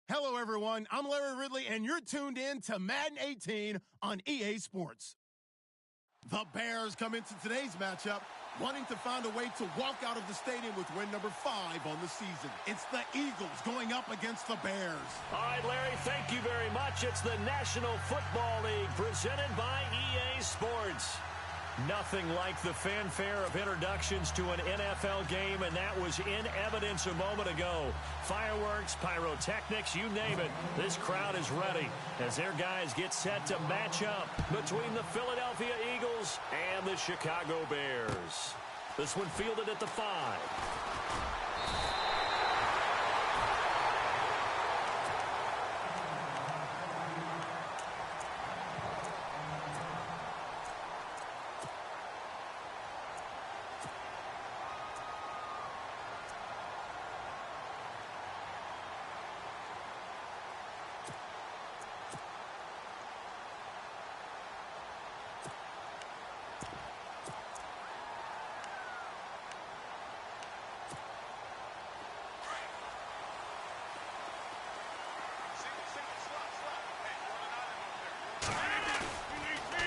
Hello, everyone. I'm Larry Ridley, and you're tuned in to Madden 18 on EA Sports. The Bears come into today's matchup wanting to find a way to walk out of the stadium with win number 5 on the season. It's the Eagles going up against the Bears. All right, Larry, thank you very much. It's the National Football League presented by EA Sports. Nothing like the fanfare of introductions to an NFL game, and that was in evidence a moment ago. Fireworks, pyrotechnics, you name it. This crowd is ready as their guys get set to match up between the Philadelphia Eagles and the Chicago Bears. This one fielded at the 5.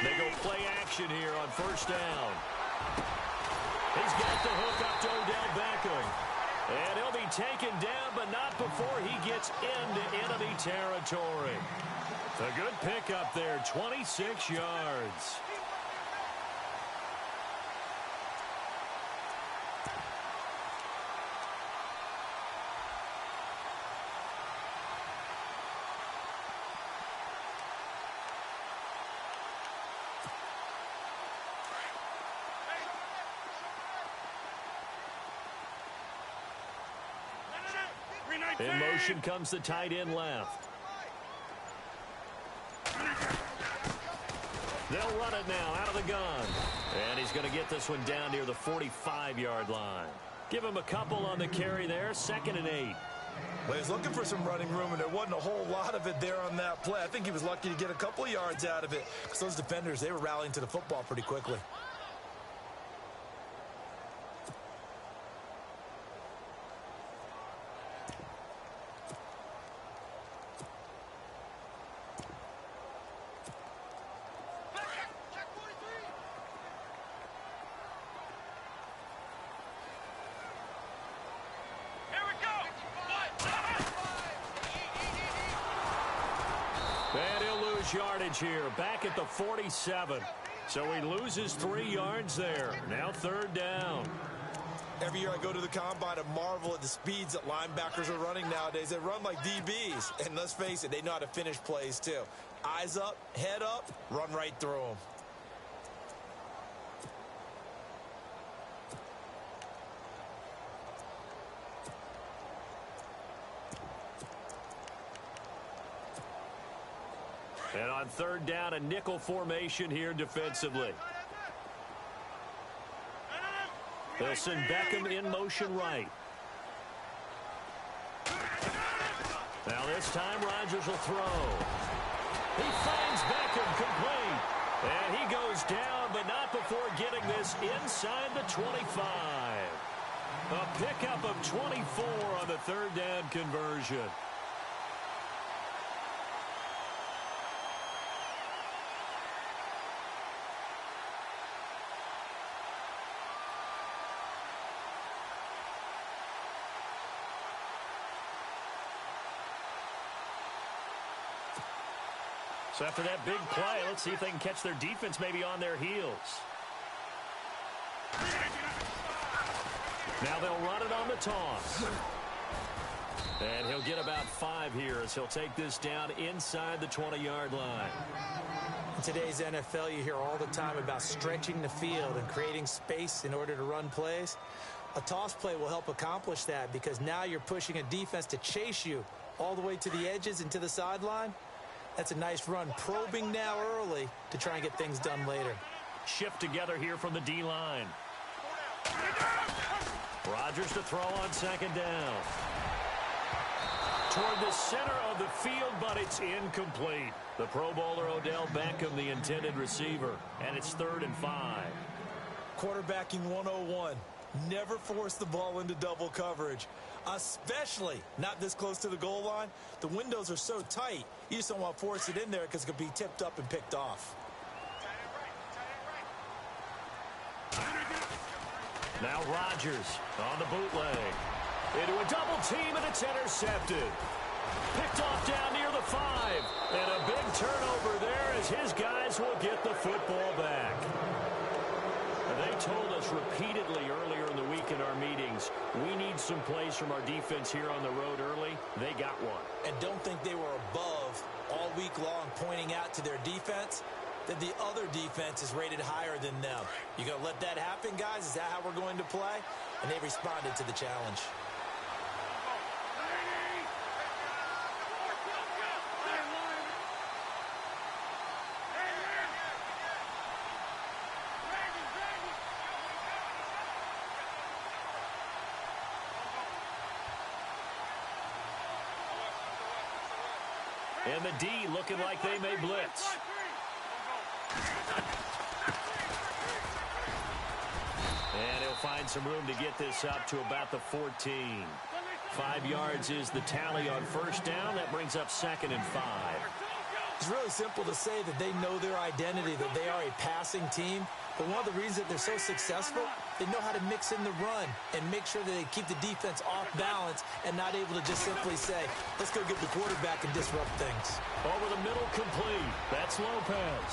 They go play action here on first down. He's got the hook up to Odell Beckham. And he'll be taken down, but not before he gets into enemy territory. A good pickup there, 26 yards. In motion comes the tight end left. They'll run it now out of the gun. And he's going to get this one down near the 45-yard line. Give him a couple on the carry there, 2nd and 8. Well, he's looking for some running room, and there wasn't a whole lot of it there on that play. I think he was lucky to get a couple of yards out of it because those defenders, they were rallying to the football pretty quickly. And he'll lose yardage here, back at the 47. So he loses 3 yards there. Now 3rd down. Every year I go to the combine and marvel at the speeds that linebackers are running nowadays. They run like DBs. And let's face it, they know how to finish plays too. Eyes up, head up, run right through them. And on 3rd down, a nickel formation here defensively. They'll send Beckham in motion right. Now this time, Rodgers will throw. He finds Beckham complete. And he goes down, but not before getting this inside the 25. A pickup of 24 on the 3rd down conversion. So after that big play, let's see if they can catch their defense maybe on their heels. Now they'll run it on the toss. And he'll get about 5 here as he'll take this down inside the 20-yard line. In today's NFL, you hear all the time about stretching the field and creating space in order to run plays. A toss play will help accomplish that because now you're pushing a defense to chase you all the way to the edges and to the sideline. That's a nice run, probing now early to try and get things done later. Shift together here from the D-line. Rodgers to throw on 2nd down. Toward the center of the field, but it's incomplete. The Pro Bowler Odell Beckham, the intended receiver, and it's 3rd and 5. Quarterbacking 101. Never force the ball into double coverage, especially not this close to the goal line. The windows are so tight, you just don't want to force it in there because it could be tipped up and picked off. Now Rodgers on the bootleg. Into a double team, and it's intercepted. Picked off down near the 5. And a big turnover there as his guys will get the football back. They told us repeatedly earlier in the week in our meetings, we need some plays from our defense here on the road early. They got one. And don't think they were above all week long pointing out to their defense that the other defense is rated higher than them. You going to let that happen, guys? Is that how we're going to play? And they responded to the challenge. And the D looking like they may blitz. And he'll find some room to get this up to about the 14. 5 yards is the tally on first down. That brings up 2nd and 5. It's really simple to say that they know their identity, that they are a passing team. But one of the reasons that they're so successful, they know how to mix in the run and make sure that they keep the defense off balance and not able to just simply say, let's go get the quarterback and disrupt things. Over the middle, complete. That's Lopez.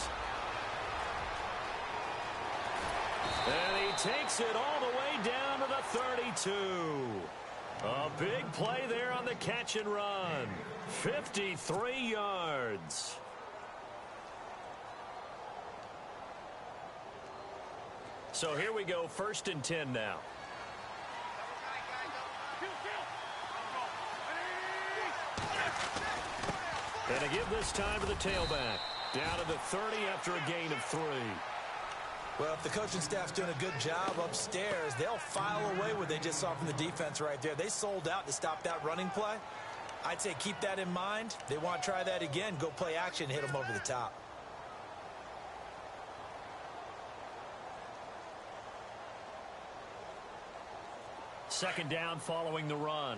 And he takes it all the way down to the 32. A big play there on the catch and run. 53 yards. So here we go, 1st and 10 now. And a give this time to the tailback. Down to the 30 after a gain of 3. Well, if the coaching staff's doing a good job upstairs, they'll file away what they just saw from the defense right there. They sold out to stop that running play. I'd say keep that in mind. They want to try that again. Go play action, hit them over the top. Second down following the run.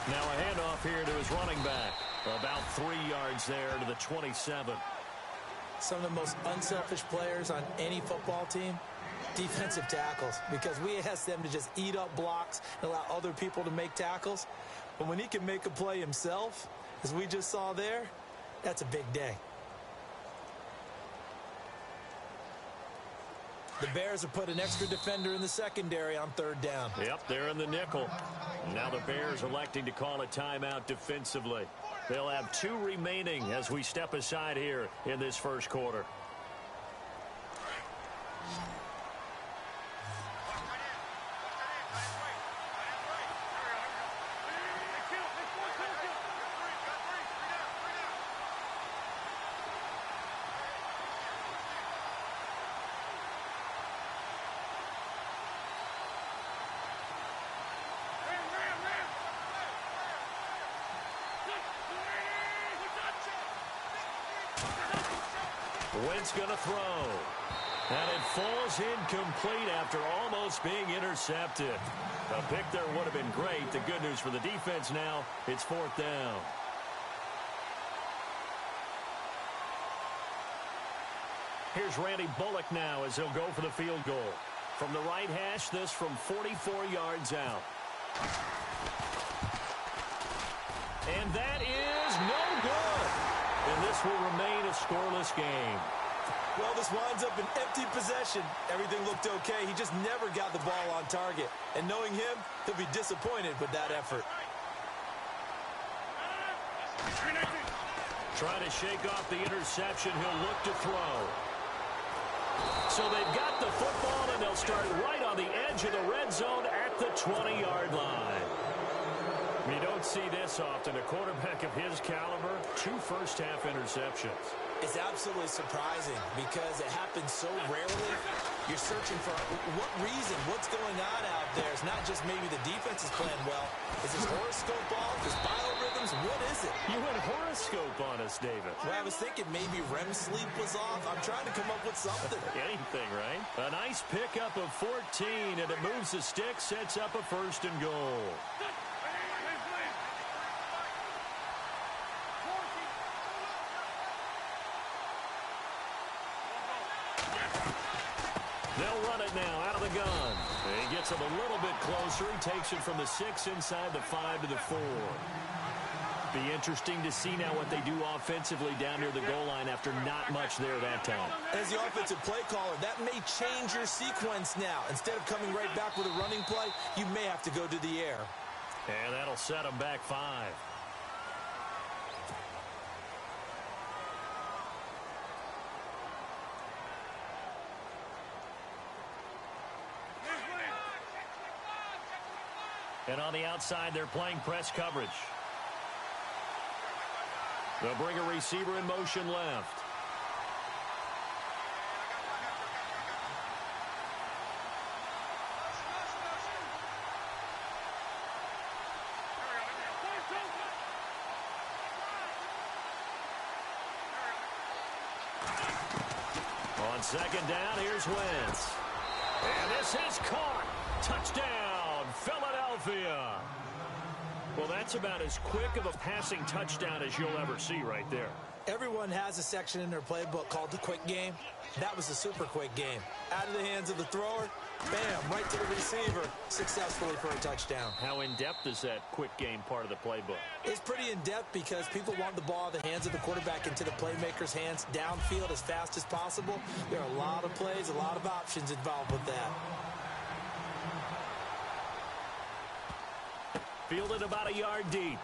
Now a handoff here to his running back. About 3 yards there to the 27. Some of the most unselfish players on any football team, defensive tackles, because we ask them to just eat up blocks and allow other people to make tackles. But when he can make a play himself, as we just saw there, that's a big day. The Bears have put an extra defender in the secondary on 3rd down. Yep, they're in the nickel. Now the Bears electing to call a timeout defensively. They'll have 2 remaining as we step aside here in this first quarter. Wentz going to throw. And it falls incomplete after almost being intercepted. A pick there would have been great. The good news for the defense now, it's 4th down. Here's Randy Bullock now as he'll go for the field goal. From the right hash, this from 44 yards out. And that is no good. And this will remain a scoreless game. Well, this winds up an empty possession. Everything looked okay. He just never got the ball on target. And knowing him, he'll be disappointed with that effort. Trying to shake off the interception. He'll look to throw. So they've got the football, and they'll start right on the edge of the red zone at the 20-yard line. You don't see this often. A quarterback of his caliber, 2 first-half interceptions. It's absolutely surprising because it happens so rarely. You're searching for what reason, what's going on out there. It's not just maybe the defense is playing well. Is his horoscope off? His biorhythms? What is it? You went horoscope on us, David. Well, I was thinking maybe REM sleep was off. I'm trying to come up with something. Anything, right? A nice pickup of 14, and it moves the stick, sets up a 1st and goal. They'll run it now out of the gun. He gets him a little bit closer. He takes it from the 6 inside the 5 to the 4. Be interesting to see now what they do offensively down near the goal line after not much there that time. As the offensive play caller, that may change your sequence now. Instead of coming right back with a running play, you may have to go to the air. And that'll set them back 5. And on the outside, they're playing press coverage. They'll bring a receiver in motion left. On 2nd down, here's Wentz. And this is caught. Touchdown, Philadelphia. Well, that's about as quick of a passing touchdown as you'll ever see right there. Everyone has a section in their playbook called the quick game. That was a super quick game. Out of the hands of the thrower, bam, right to the receiver, successfully for a touchdown. How in-depth is that quick game part of the playbook? It's pretty in-depth because people want the ball in the hands of the quarterback into the playmaker's hands downfield as fast as possible. There are a lot of plays, a lot of options involved with that. Fielded about a yard deep.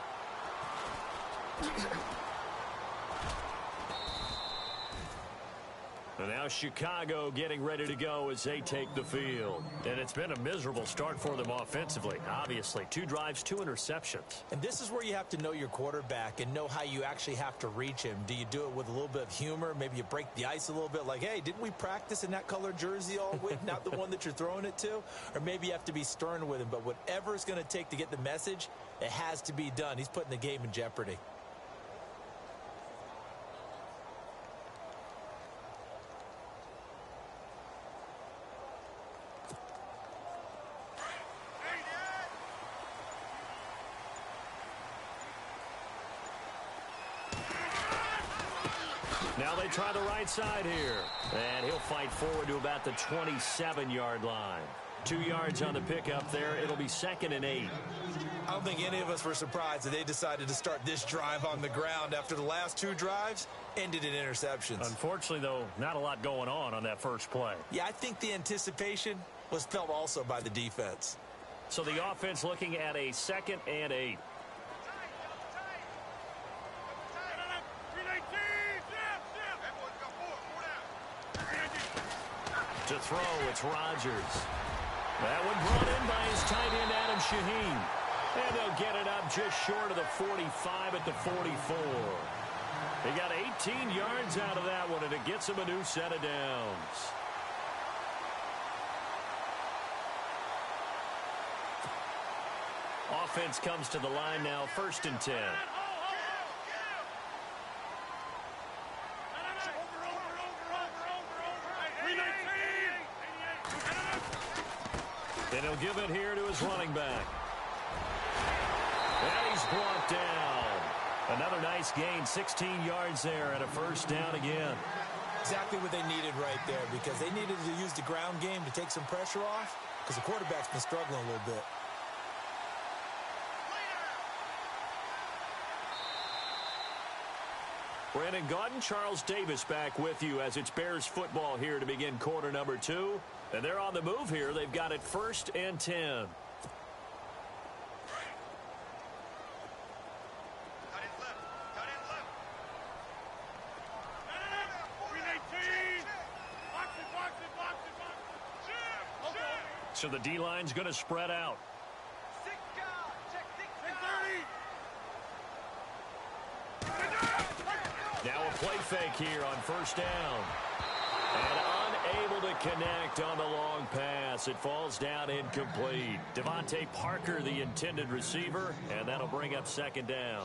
And now Chicago getting ready to go as they take the field. And it's been a miserable start for them offensively. Obviously, 2 drives, 2 interceptions. And this is where you have to know your quarterback and know how you actually have to reach him. Do you do it with a little bit of humor? Maybe you break the ice a little bit like, hey, didn't we practice in that color jersey all week? Not the one that you're throwing it to? Or maybe you have to be stern with him. But whatever it's going to take to get the message, it has to be done. He's putting the game in jeopardy. Now they try the right side here. And he'll fight forward to about the 27-yard line. 2 yards on the pickup there. It'll be 2nd and 8. I don't think any of us were surprised that they decided to start this drive on the ground after the last 2 drives ended in interceptions. Unfortunately, though, not a lot going on that first play. Yeah, I think the anticipation was felt also by the defense. So the offense looking at a 2nd and 8. To throw, it's Rodgers. That one brought in by his tight end, Adam Shaheen. And they'll get it up just short of the 45 at the 44. He got 18 yards out of that one, and it gets him a new set of downs. Offense comes to the line now, 1st and 10. And he'll give it here to his running back. And he's brought down. Another nice gain, 16 yards there and a 1st down again. Exactly what they needed right there because they needed to use the ground game to take some pressure off because the quarterback's been struggling a little bit. Brandon Gaudin, Charles Davis back with you as it's Bears football here to begin quarter number 2. And they're on the move here. They've got it 1st and 10. So the D-line's going to spread out. play fake here on first down. And unable to connect on the long pass. It falls down incomplete. Devontae Parker, the intended receiver, and that'll bring up second down.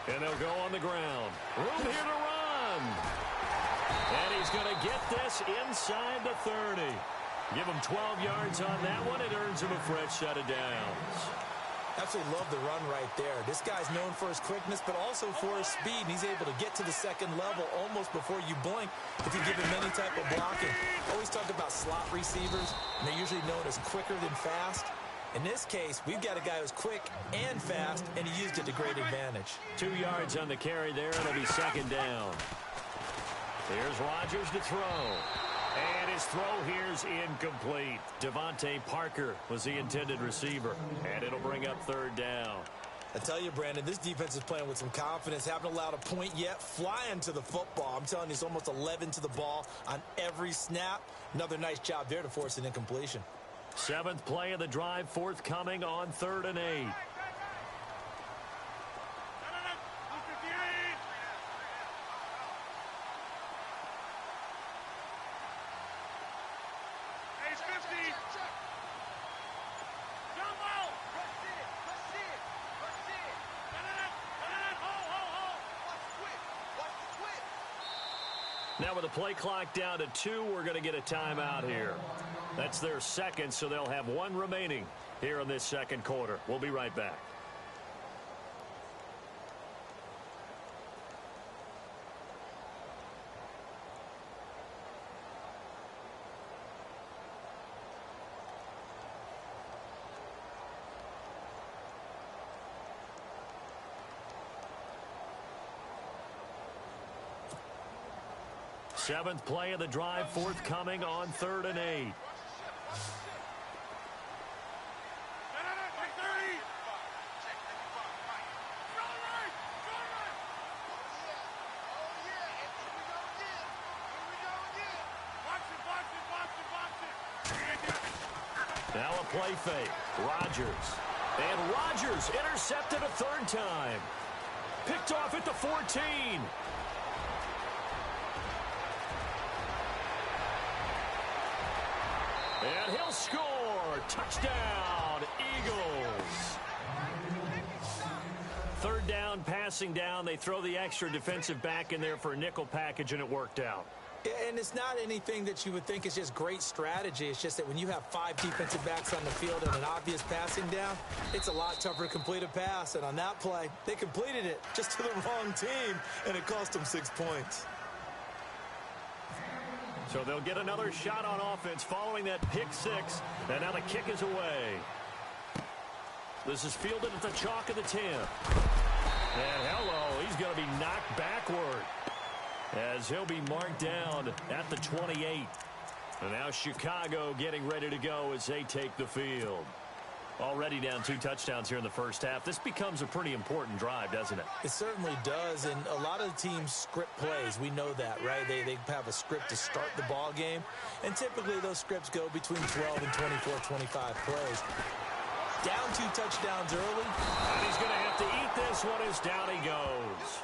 And they'll go on the ground. Room here to run. And he's going to get this inside the 30. Give him 12 yards on that one. It earns him a fresh set of downs. Absolutely love the run right there. This guy's known for his quickness, but also for his speed. And he's able to get to the second level almost before you blink if you give him any type of blocking. Always talk about slot receivers, and they're usually known as quicker than fast. In this case, we've got a guy who's quick and fast, and he used it to great advantage. 2 yards on the carry there. It'll be second down. Here's Rodgers to throw. And his throw here's incomplete. Devontae Parker was the intended receiver. And it'll bring up third down. I tell you, Brandon, this defense is playing with some confidence. Haven't allowed a point yet. Flying to the football. I'm telling you, it's almost 11 to the ball on every snap. Another nice job there to force an incompletion. 7th play of the drive forthcoming on 3rd and 8. Now with the play clock down to 2, we're going to get a timeout here. That's their second, so they'll have 1 remaining here in this second quarter. We'll be right back. Seventh play of the drive forthcoming on 3rd and 8. Now a play fake. Rodgers. And Rodgers intercepted a 3rd time. Picked off at the 14. And he'll score. Touchdown, Eagles. 3rd down, passing down. They throw the extra defensive back in there for a nickel package, and it worked out. And it's not anything that you would think is just great strategy. It's just that when you have 5 defensive backs on the field and an obvious passing down, it's a lot tougher to complete a pass. And on that play, they completed it just to the wrong team, and it cost them 6 points. So they'll get another shot on offense following that pick 6. And now the kick is away. This is fielded at the chalk of the 10. And hello, he's going to be knocked backward as he'll be marked down at the 28. And now Chicago getting ready to go as they take the field. Already down 2 touchdowns here in the first half. This becomes a pretty important drive, doesn't it? It certainly does, and a lot of the teams script plays. We know that, right? They have a script to start the ball game, and typically those scripts go between 12 and 24, 25 plays. Down 2 touchdowns early. And he's going to have to eat this one as down he goes.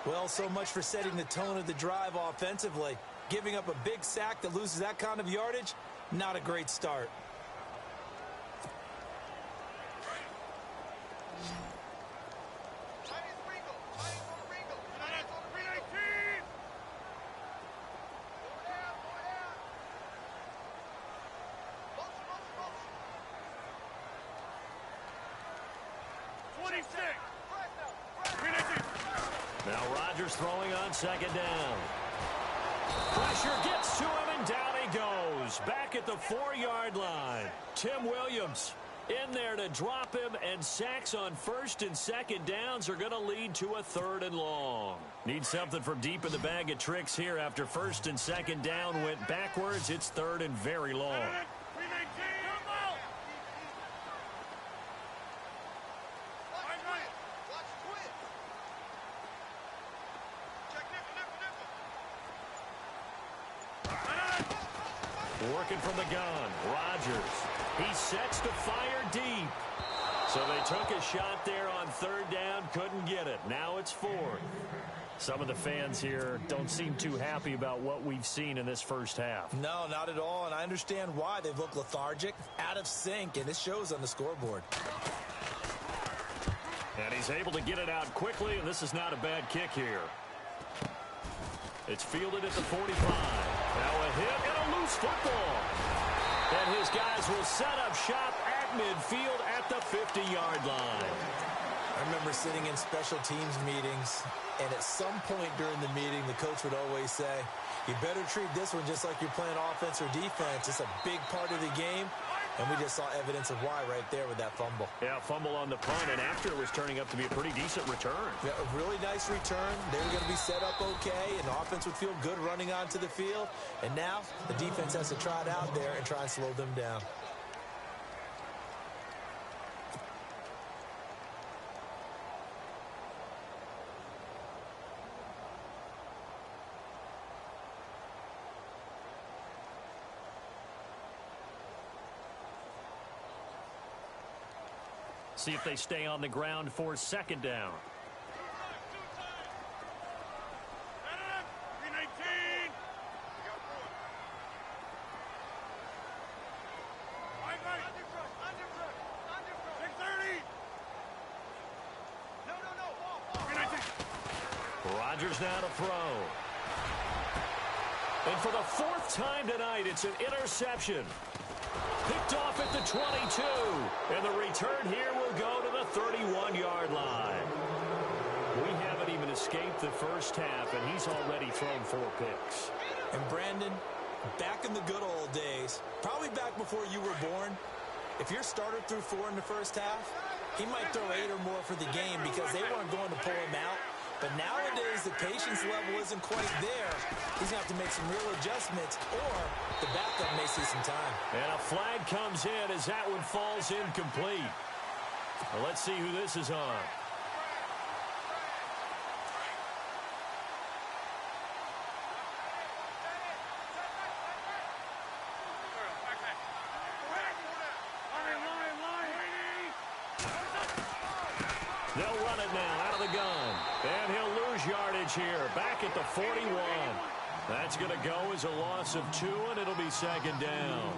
Well, so much for setting the tone of the drive offensively. Giving up a big sack that loses that kind of yardage, not a great start. Now Rodgers throwing on 2nd down. Pressure gets to him, and down he goes. Back at the 4-yard line. Tim Williams In there to drop him, and sacks on first and second downs are going to lead to a 3rd and long. Need something from deep in the bag of tricks here. After first and second down went backwards, it's 3rd and very long. Working from the gun, Rodgers. He sets to fire deep. So they took a shot there on 3rd down, couldn't get it. Now it's 4th. Some of the fans here don't seem too happy about what we've seen in this first half. No, not at all, and I understand why. They've looked lethargic, out of sync, and it shows on the scoreboard. And he's able to get it out quickly, and this is not a bad kick here. It's fielded at the 45. Now a hit and a loose football. And his guys will set up shop at midfield at the 50-yard line. I remember sitting in special teams meetings, and at some point during the meeting, the coach would always say, you better treat this one just like you're playing offense or defense. It's a big part of the game. And we just saw evidence of why right there with that fumble. Yeah, fumble on the punt, and after it was turning up to be a pretty decent return. Yeah, a really nice return. They were going to be set up okay, and the offense would feel good running onto the field. And now the defense has to trot out there and try and slow them down. See if they stay on the ground for 2nd down. Rodgers now to throw. And for the 4th time tonight, it's an interception. Picked off at the 22. And the return here will go to the 31-yard line. We haven't even escaped the first half, and he's already thrown 4 picks. And Brandon, back in the good old days, probably back before you were born, if your starter threw 4 in the first half, he might throw 8 or more for the game because they weren't going to pull him out. But nowadays, the patience level isn't quite there. He's going to have to make some real adjustments, or the backup may see some time. And a flag comes in as that one falls incomplete. Well, let's see who this is on. They'll run it now out of the gun. And he'll lose yardage here. Back at the 41. That's going to go as a loss of 2, and it'll be 2nd down.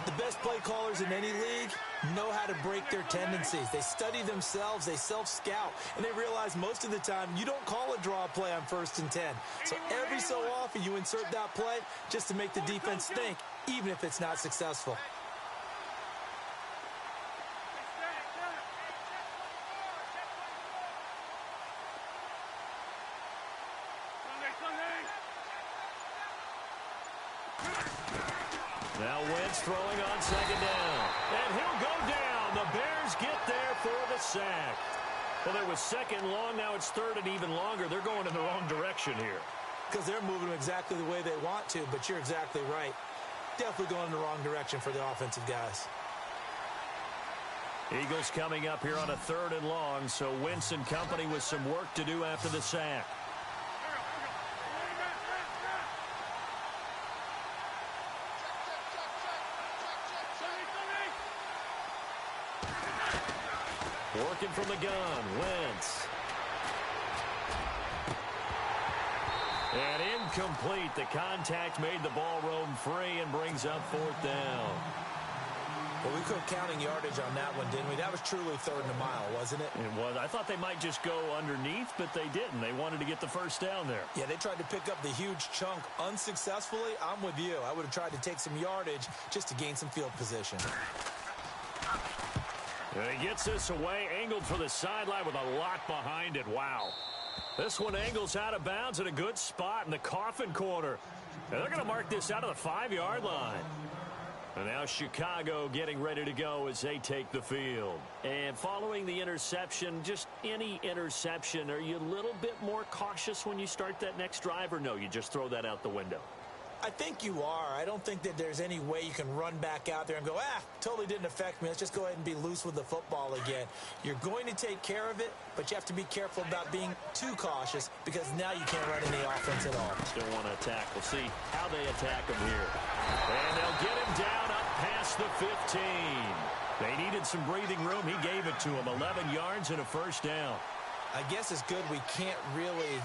The best play callers in any league know how to break their tendencies. They study themselves, they self-scout, and they realize most of the time you don't call a draw play on 1st and 10. So every so often you insert that play just to make the defense think, even if it's not successful. Now Wentz throwing on 2nd down. And he'll go down. The Bears get there for the sack. Well, there was 2nd long. Now it's 3rd and even longer. They're going in the wrong direction here. Because they're moving exactly the way they want to, but you're exactly right. Definitely going in the wrong direction for the offensive guys. Eagles coming up here on a 3rd and long, so Wentz and company with some work to do after the sack. Working from the gun, Wentz. And incomplete. The contact made the ball roam free and brings up 4th down. Well, we quit counting yardage on that one, didn't we? That was truly 3rd and a mile, wasn't it? It was. I thought they might just go underneath, but they didn't. They wanted to get the 1st down there. Yeah, they tried to pick up the huge chunk unsuccessfully. I'm with you. I would have tried to take some yardage just to gain some field position. And he gets this away, angled for the sideline with a lot behind it. Wow. This one angles out of bounds at a good spot in the coffin corner. And they're going to mark this out of the 5-yard line. And now Chicago getting ready to go as they take the field. And following the interception, just any interception, are you a little bit more cautious when you start that next drive, or no, you just throw that out the window? I think you are. I don't think that there's any way you can run back out there and go, totally didn't affect me. Let's just go ahead and be loose with the football again. You're going to take care of it, but you have to be careful about being too cautious because now you can't run any offense at all. Still want to attack. We'll see how they attack him here. And they'll get him down up past the 15. They needed some breathing room. He gave it to him. 11 yards and a first down. I guess it's good we can't really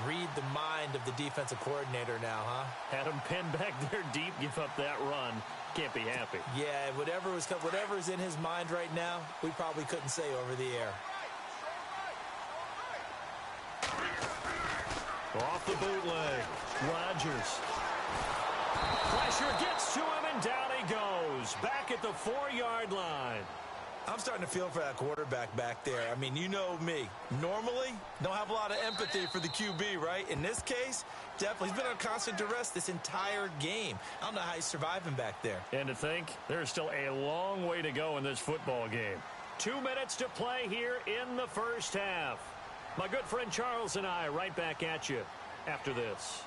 read the mind of the defensive coordinator now, huh? Had him pinned back there deep, give up that run. Can't be happy. Yeah, whatever's in his mind right now, we probably couldn't say over the air. Off the bootleg, Rodgers. Pressure gets to him, and down he goes. Back at the 4-yard line. I'm starting to feel for that quarterback back there. I mean, you know me. Normally, don't have a lot of empathy for the QB, right? In this case, definitely. He's been on constant duress this entire game. I don't know how he's surviving back there. And to think, there's still a long way to go in this football game. 2 minutes to play here in the first half. My good friend Charles and I right back at you after this.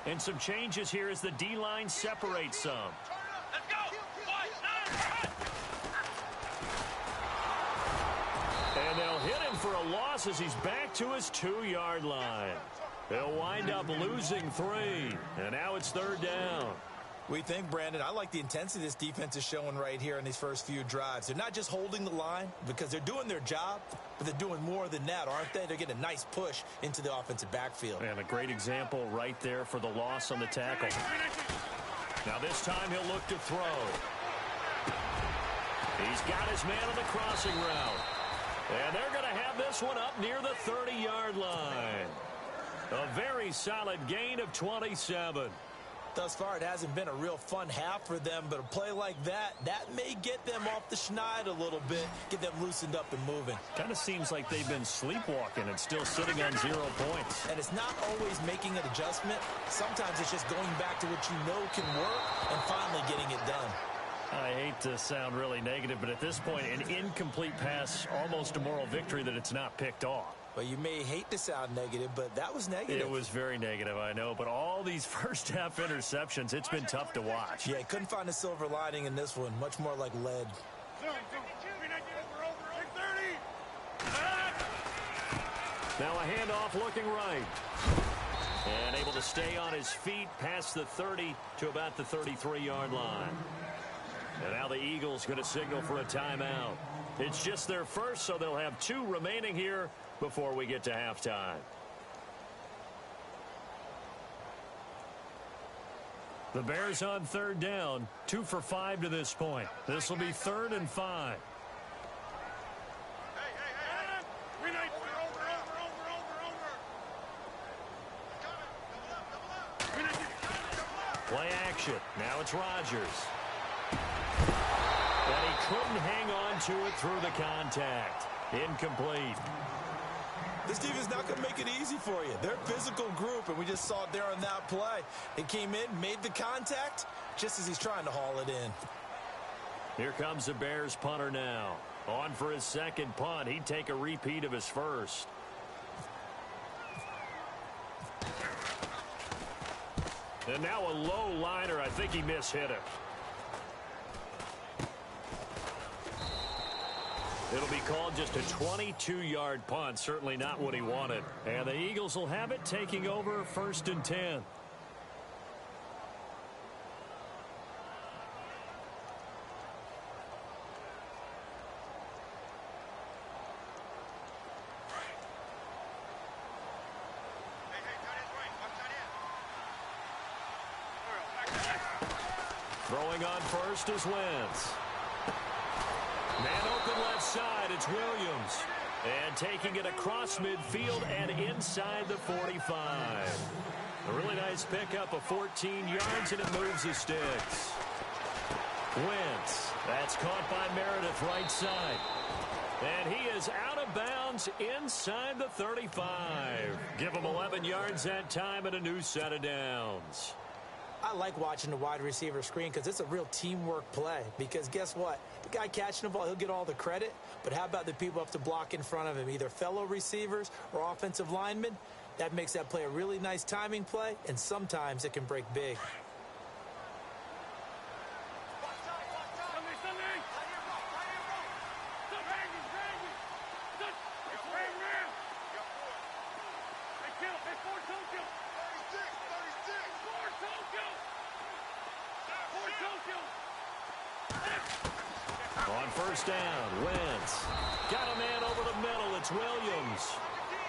And some changes here as the D-line separates some. Let's go! And they'll hit him for a loss as he's back to his 2-yard line. They'll wind up losing 3. And now it's 3rd down. We think, Brandon, I like the intensity this defense is showing right here in these first few drives. They're not just holding the line because they're doing their job, but they're doing more than that, aren't they? They're getting a nice push into the offensive backfield. And a great example right there for the loss on the tackle. Now this time he'll look to throw. He's got his man on the crossing route. And they're going to have this one up near the 30-yard line. A very solid gain of 27. Thus far, it hasn't been a real fun half for them, but a play like that may get them off the schneid a little bit, get them loosened up and moving. Kind of seems like they've been sleepwalking and still sitting on 0 points. And it's not always making an adjustment. Sometimes it's just going back to what you know can work and finally getting it done. I hate to sound really negative, but at this point, an incomplete pass, almost a moral victory that it's not picked off. Well, you may hate to sound negative, but that was negative. It was very negative, I know. But all these first-half interceptions, it's been tough to watch. Yeah, couldn't find a silver lining in this one. Much more like lead. Now a handoff looking right. And able to stay on his feet past the 30 to about the 33-yard line. And now the Eagles going to signal for a timeout. It's just their first, so they'll have 2 remaining here before we get to halftime. The Bears on 3rd down, 2 for 5 to this point. This will be 3rd and 5. Play action. Now it's Rodgers. And he couldn't hang on to it through the contact. Incomplete. This team is not going to make it easy for you. They're a physical group, and we just saw it there on that play. They came in, made the contact, just as he's trying to haul it in. Here comes the Bears punter now. On for his second punt. He'd take a repeat of his first. And now a low liner. I think he mishit it. It'll be called just a 22-yard punt. Certainly not what he wanted. And the Eagles will have it, taking over 1st and 10. Throwing on first is Wentz. Man open left side, it's Williams. And taking it across midfield and inside the 45. A really nice pickup of 14 yards, and it moves the sticks. Wentz, that's caught by Meredith right side. And he is out of bounds inside the 35. Give him 11 yards that time and a new set of downs. I like watching the wide receiver screen because it's a real teamwork play. Because guess what? The guy catching the ball, he'll get all the credit. But how about the people up to block in front of him, either fellow receivers or offensive linemen? That makes that play a really nice timing play, and sometimes it can break big. On first down, Wentz. Got a man over the middle. It's Williams.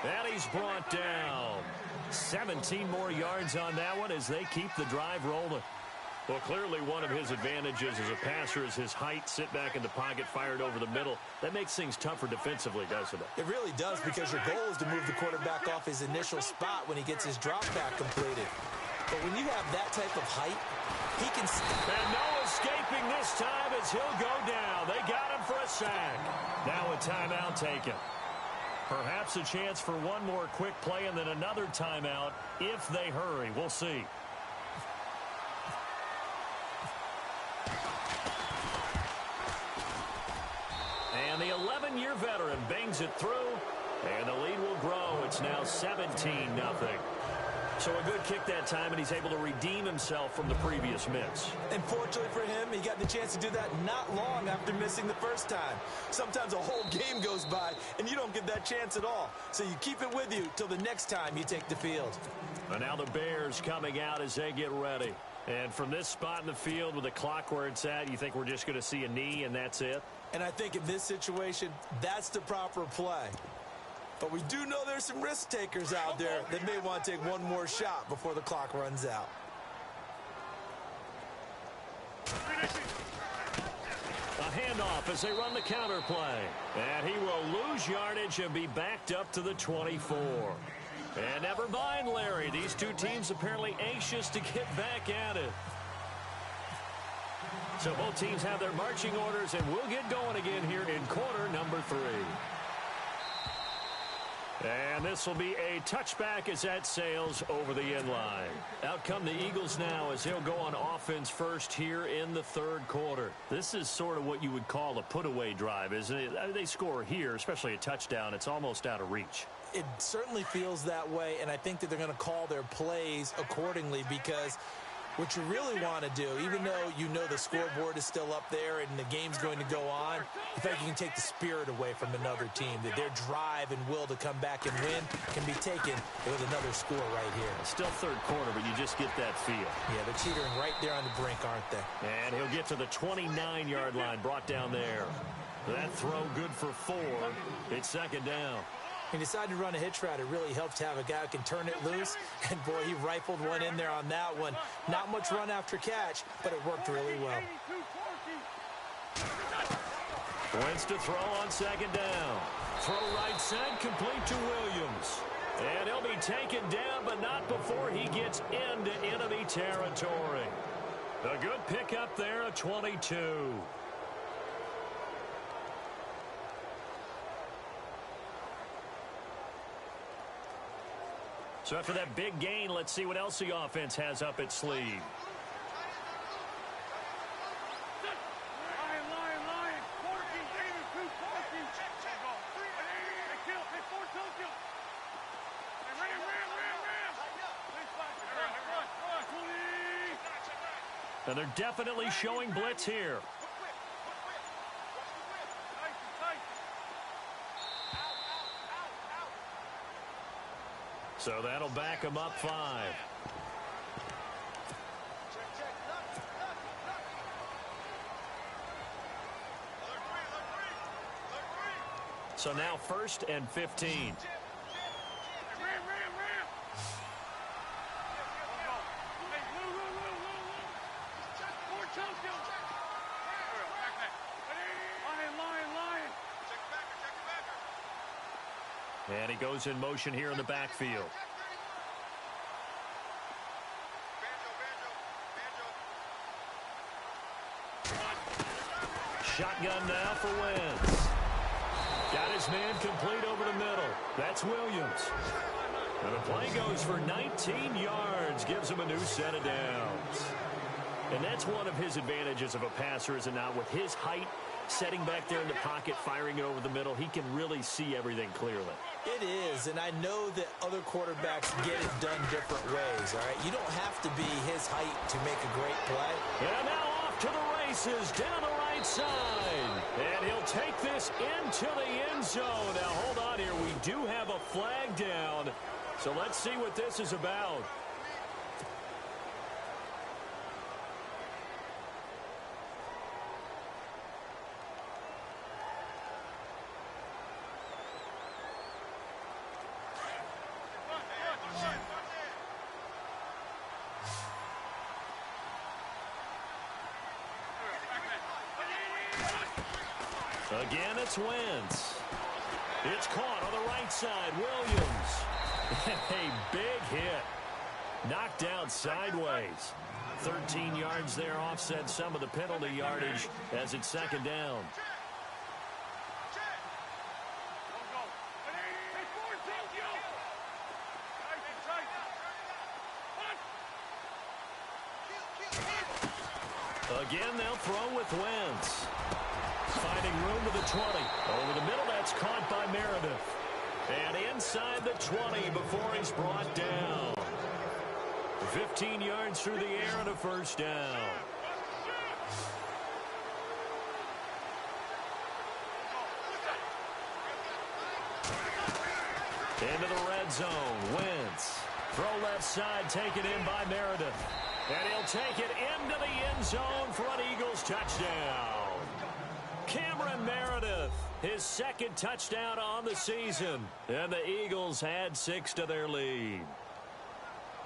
And he's brought down. 17 more yards on that one as they keep the drive rolling. Well, clearly one of his advantages as a passer is his height, sit back in the pocket, fired over the middle. That makes things tougher defensively, doesn't it? It really does, because your goal is to move the quarterback off his initial spot when he gets his drop back completed. But when you have that type of height, he can... And no escaping this time as he'll go down. They got him for a sack. Now a timeout taken. Perhaps a chance for one more quick play and then another timeout if they hurry. We'll see. And the 11-year veteran bangs it through, and the lead will grow. It's now 17-0. So a good kick that time, and he's able to redeem himself from the previous miss. And fortunately for him, he got the chance to do that not long after missing the first time. Sometimes a whole game goes by, and you don't get that chance at all. So you keep it with you till the next time you take the field. And now the Bears coming out as they get ready. And from this spot in the field with the clock where it's at, you think we're just going to see a knee and that's it? And I think in this situation, that's the proper play. But we do know there's some risk takers out there that may want to take one more shot before the clock runs out. A handoff as they run the counter play. And he will lose yardage and be backed up to the 24. And never mind, Larry. These two teams apparently anxious to get back at it. So both teams have their marching orders, and we'll get going again here in quarter number 3. And this will be a touchback as that sails over the end line. Out come the Eagles now as they'll go on offense first here in the third quarter. This is sort of what you would call a put-away drive, isn't it? They score here, especially a touchdown. It's almost out of reach. It certainly feels that way, and I think that they're going to call their plays accordingly, because what you really want to do, even though you know the scoreboard is still up there and the game's going to go on, I think you can take the spirit away from another team, that their drive and will to come back and win can be taken with another score right here. Still third quarter, but you just get that feel. Yeah, they're teetering right there on the brink, aren't they? And he'll get to the 29-yard line, brought down there. That throw good for 4. It's second down. He decided to run a hitch route. It really helps to have a guy who can turn it loose. And, boy, he rifled one in there on that one. Not much run after catch, but it worked really well. Wentz to throw on second down. Throw right side, complete to Williams. And he'll be taken down, but not before he gets into enemy territory. A good pickup there, a 22. So after that big gain, let's see what else the offense has up its sleeve. And they're definitely showing blitz here. So that'll back him up 5. So now 1st and 15. And he goes in motion here in the backfield. Shotgun now for Wentz. Got his man complete over the middle. That's Williams. And the play goes for 19 yards. Gives him a new set of downs. And that's one of his advantages of a passer, is it not? With his height, setting back there in the pocket, firing it over the middle, he can really see everything clearly. It is, and I know that other quarterbacks get it done different ways, all right? You don't have to be his height to make a great play. And now off to the races, down the right side. And he'll take this into the end zone. Now, hold on here. We do have a flag down, so let's see what this is about. Again, it's Wentz. It's caught on the right side. Williams. A big hit. Knocked down sideways. 13 yards there, offset some of the penalty yardage as it's second down. Again, they'll throw with Wentz. Finding room to the 20. Over the middle, that's caught by Meredith. And inside the 20 before he's brought down. 15 yards through the air and a first down. Into the red zone. Wentz. Throw left side, taken in by Meredith. And he'll take it into the end zone for an Eagles touchdown. Cameron Meredith, his second touchdown on the season. And the Eagles add 6 to their lead.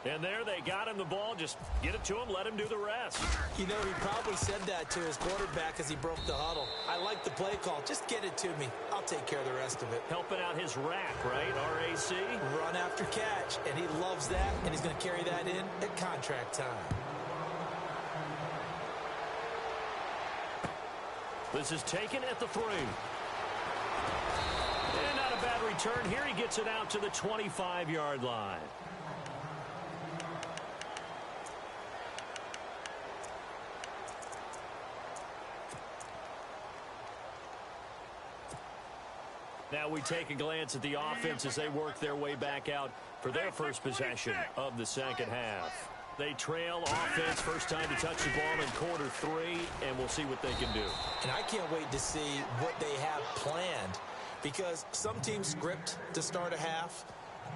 And there they got him the ball. Just get it to him, let him do the rest. You know, he probably said that to his quarterback as he broke the huddle. I like the play call. Just get it to me. I'll take care of the rest of it. Helping out his rack, right? RAC? Run after catch. And he loves that, and he's going to carry that in at contract time. This is taken at the 3. And not a bad return here. He gets it out to the 25-yard line. Now we take a glance at the offense as they work their way back out for their first possession of the second half. They trail offense, first time to touch the ball in quarter 3, and we'll see what they can do. And I can't wait to see what they have planned, because some teams script to start a half.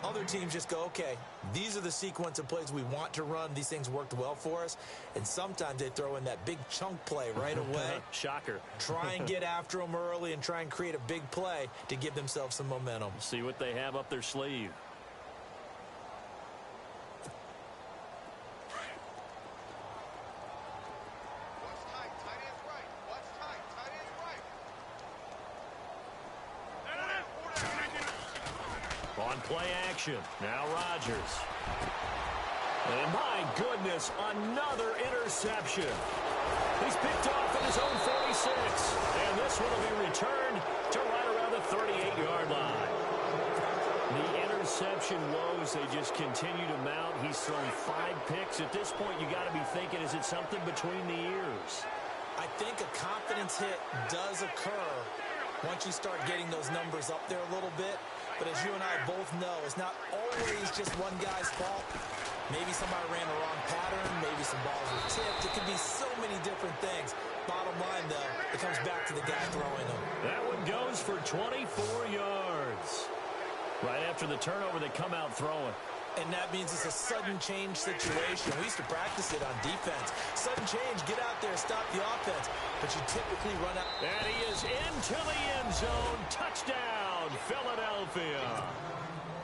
Other teams just go, okay, these are the sequence of plays we want to run. These things worked well for us. And sometimes they throw in that big chunk play right away. Shocker. Try and get after them early and try and create a big play to give themselves some momentum. See what they have up their sleeve. On play action. Now Rodgers. And my goodness, another interception. He's picked off at his own 46. And this one will be returned to right around the 38-yard line. The interception woes, they just continue to mount. He's thrown 5 picks. At this point, you got to be thinking, is it something between the ears? I think a confidence hit does occur once you start getting those numbers up there a little bit. But as you and I both know, it's not always just one guy's fault. Maybe somebody ran the wrong pattern. Maybe some balls were tipped. It could be so many different things. Bottom line, though, it comes back to the guy throwing them. That one goes for 24 yards. Right after the turnover, they come out throwing. And that means it's a sudden change situation. We used to practice it on defense. Sudden change, get out there, stop the offense. But you typically run out. And he is into the end zone. Touchdown, Philadelphia.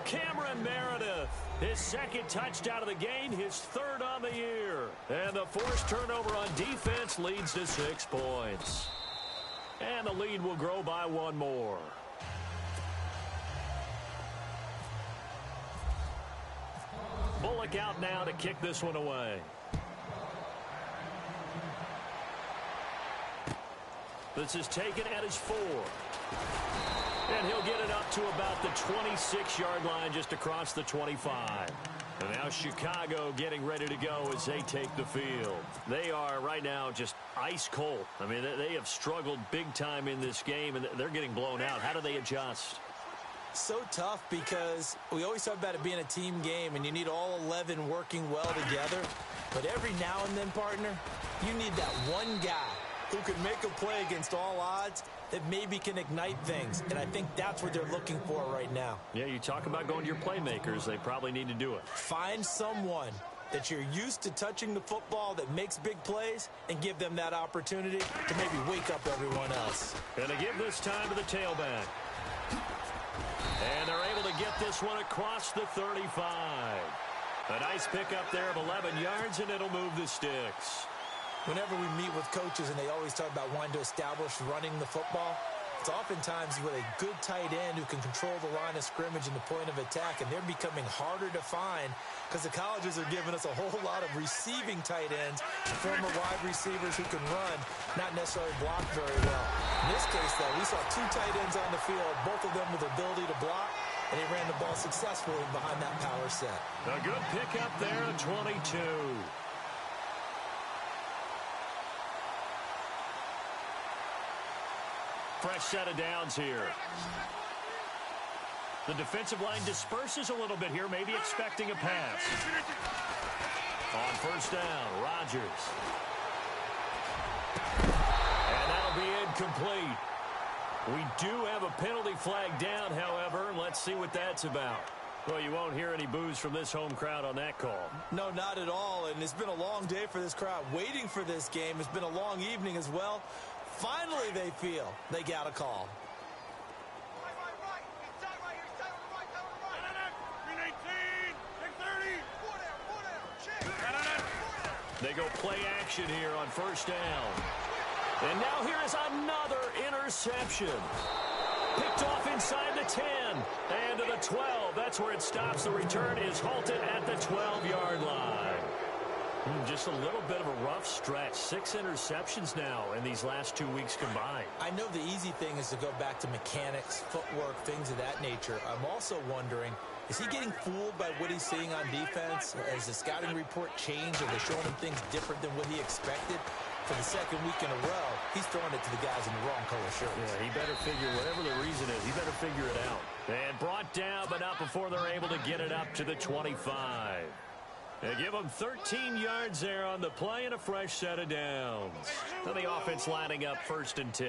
Cameron Meredith, his second touchdown of the game, his third on the year. And the forced turnover on defense leads to 6 points. And the lead will grow by 1 more. Bullock out now to kick this one away. This is taken at his 4. And he'll get it up to about the 26-yard line, just across the 25. And now Chicago getting ready to go as they take the field. They are right now just ice cold. I mean, they have struggled big time in this game, and they're getting blown out. How do they adjust? So tough because we always talk about it being a team game, and you need all 11 working well together. But every now and then, partner, you need that one guy who can make a play against all odds that maybe can ignite things. And I think that's what they're looking for right now. Yeah, you talk about going to your playmakers. They probably need to do it. Find someone that you're used to touching the football that makes big plays and give them that opportunity to maybe wake up everyone else. And they give this time to the tailback. And they're able to get this one across the 35. A nice pickup there of 11 yards, and it'll move the sticks. Whenever we meet with coaches and they always talk about wanting to establish running the football, it's oftentimes with a good tight end who can control the line of scrimmage and the point of attack, and they're becoming harder to find because the colleges are giving us a whole lot of receiving tight ends, former wide receivers who can run, not necessarily block very well. In this case, though, we saw two tight ends on the field, both of them with the ability to block, and they ran the ball successfully behind that power set. A good pickup there at 22. Fresh set of downs here. The defensive line disperses a little bit here, maybe expecting a pass. On first down, Rodgers. And that'll be incomplete. We do have a penalty flag down, however. Let's see what that's about. Well, you won't hear any boos from this home crowd on that call. No, not at all. And it's been a long day for this crowd waiting for this game. It's been a long evening as well. Finally, they feel they got a call. They go play action here on first down. And now here is another interception. Picked off inside the 10 and to the 12. That's where it stops. The return is halted at the 12-yard line. Just a little bit of a rough stretch. 6 interceptions now in these last 2 weeks combined. I know the easy thing is to go back to mechanics, footwork, things of that nature. I'm also wondering, is he getting fooled by what he's seeing on defense? Has the scouting report changed? Are they showing him things different than what he expected? For the second week in a row, he's throwing it to the guys in the wrong color shirts. Yeah, he better figure, whatever the reason is, he better figure it out. And brought down, but not before they're able to get it up to the 25. They give them 13 yards there on the play and a fresh set of downs. Now the offense lining up 1st and 10.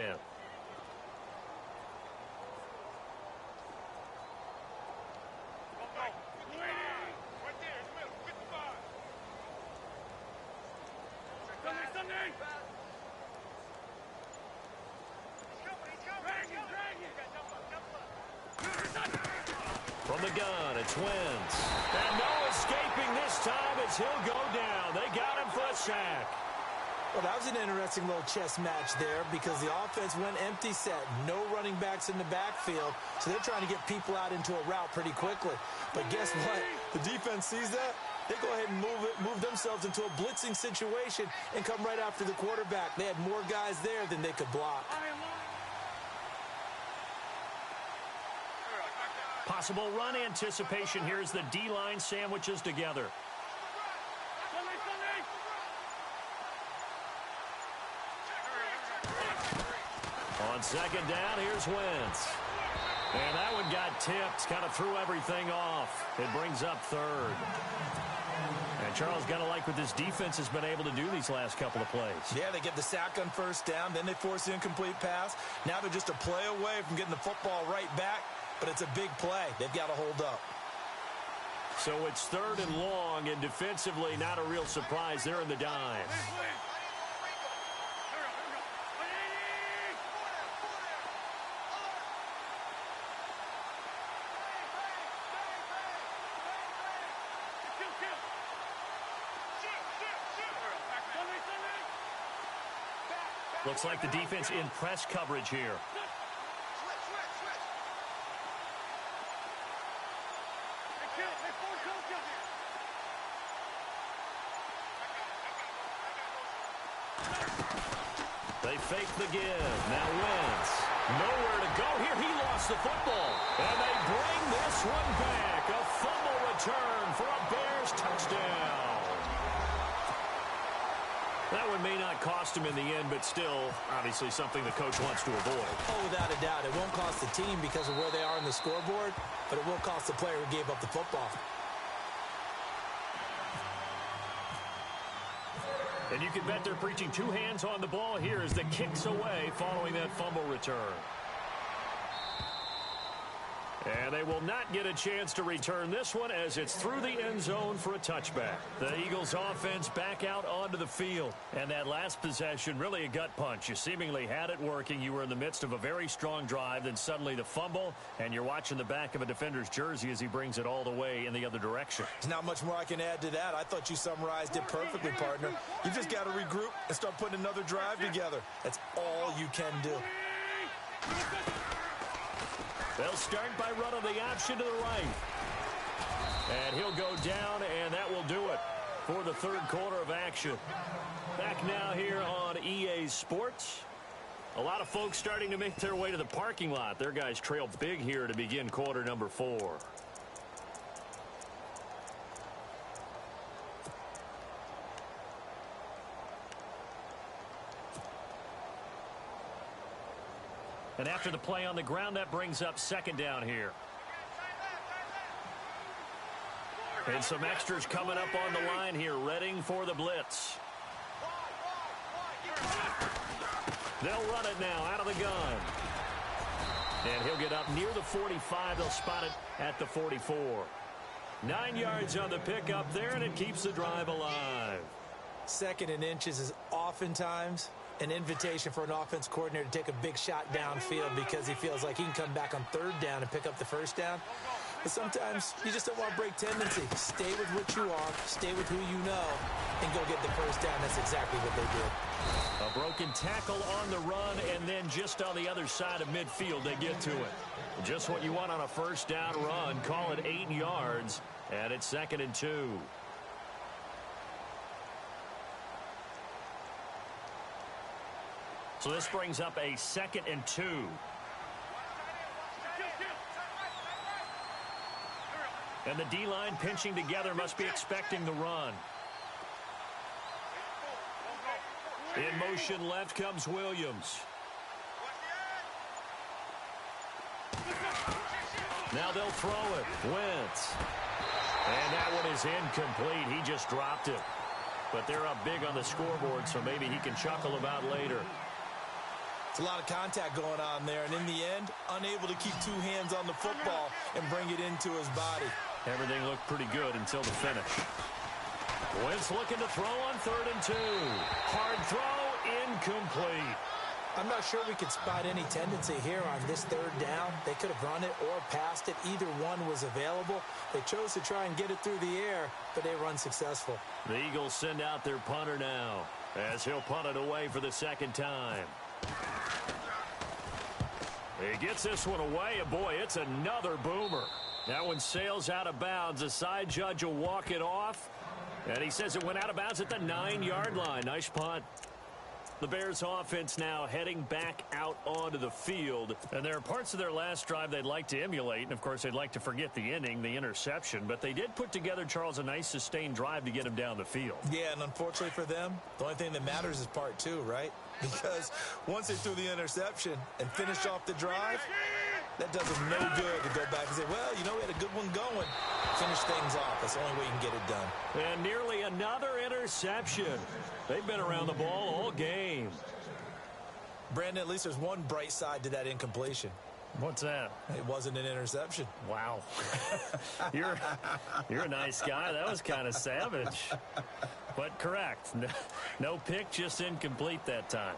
From the gun, it's Wentz. And no escaping this time as he'll go down. They got him for a sack. Well, that was an interesting little chess match there because the offense went empty set. No running backs in the backfield, so they're trying to get people out into a route pretty quickly. But guess what? The defense sees that. They go ahead and move themselves into a blitzing situation and come right after the quarterback. They had more guys there than they could block. Possible run anticipation here as the D-line sandwiches together. On second down, here's Wentz. And that one got tipped, kind of threw everything off. It brings up 3rd. And Charles, got to like what this defense has been able to do these last couple of plays. Yeah, they get the sack on first down, then they force the incomplete pass. Now they're just a play away from getting the football right back. But it's a big play. They've got to hold up. So it's 3rd and long, and defensively, not a real surprise. They're in the dime. Looks like the defense in press coverage here. They fake the give. Now Wentz. Nowhere to go here. He lost the football. And they bring this one back. A fumble return for a Bears touchdown. That one may not cost him in the end, but still, obviously, something the coach wants to avoid. Oh, without a doubt. It won't cost the team because of where they are on the scoreboard, but it will cost the player who gave up the football. And you can bet they're preaching two hands on the ball here as the kick's away following that fumble return. And they will not get a chance to return this one as it's through the end zone for a touchback. The Eagles offense back out onto the field. And that last possession, really a gut punch. You seemingly had it working. You were in the midst of a very strong drive. Then suddenly the fumble, and you're watching the back of a defender's jersey as he brings it all the way in the other direction. There's not much more I can add to that. I thought you summarized it perfectly, partner. You just got to regroup and start putting another drive together. That's all you can do. They'll start by running the option to the right. And he'll go down, and that will do it for the third quarter of action. Back now here on EA Sports. A lot of folks starting to make their way to the parking lot. Their guys trail big here to begin quarter number 4. And after the play on the ground, that brings up second down here. And some extras coming up on the line here, readying for the blitz. They'll run it now out of the gun. And he'll get up near the 45. They'll spot it at the 44. 9 yards on the pickup there, and it keeps the drive alive. Second and inches is oftentimes an invitation for an offense coordinator to take a big shot downfield because he feels like he can come back on third down and pick up the first down. But sometimes you just don't want to break tendency. Stay with what you are, stay with who you know, and go get the first down. That's exactly what they did. A broken tackle on the run, and then just on the other side of midfield, they get to it. Just what you want on a first down run. Call it 8 yards, and it's 2nd and 2. So this brings up a 2nd and 2. And the D-line pinching together, must be expecting the run. In motion left comes Williams. Now they'll throw it. Wentz. And that one is incomplete. He just dropped it. But they're up big on the scoreboard, so maybe he can chuckle about later. It's a lot of contact going on there, and in the end, unable to keep two hands on the football and bring it into his body. Everything looked pretty good until the finish. Wentz looking to throw on 3rd and 2. Hard throw, incomplete. I'm not sure we could spot any tendency here on this third down. They could have run it or passed it. Either one was available. They chose to try and get it through the air, but they were unsuccessful. The Eagles send out their punter now as he'll punt it away for the second time. He gets this one away, and boy, it's another boomer. That one sails out of bounds. The side judge will walk it off, and he says it went out of bounds at the 9-yard line. Nice punt. The Bears offense now heading back out onto the field. And there are parts of their last drive they'd like to emulate. And, of course, they'd like to forget the inning, the interception. But they did put together, Charles, a nice sustained drive to get him down the field. Yeah, and unfortunately for them, the only thing that matters is part 2, right? Because once they threw the interception and finished off the drive, that does them no good to go back and say, well, you know, we had a good one going. Finish things off. That's the only way you can get it done. And nearly another interception. They've been around the ball all game. Brandon, at least there's one bright side to that incompletion. What's that? It wasn't an interception. Wow. You're a nice guy. That was kind of savage. But correct. No pick, just incomplete that time.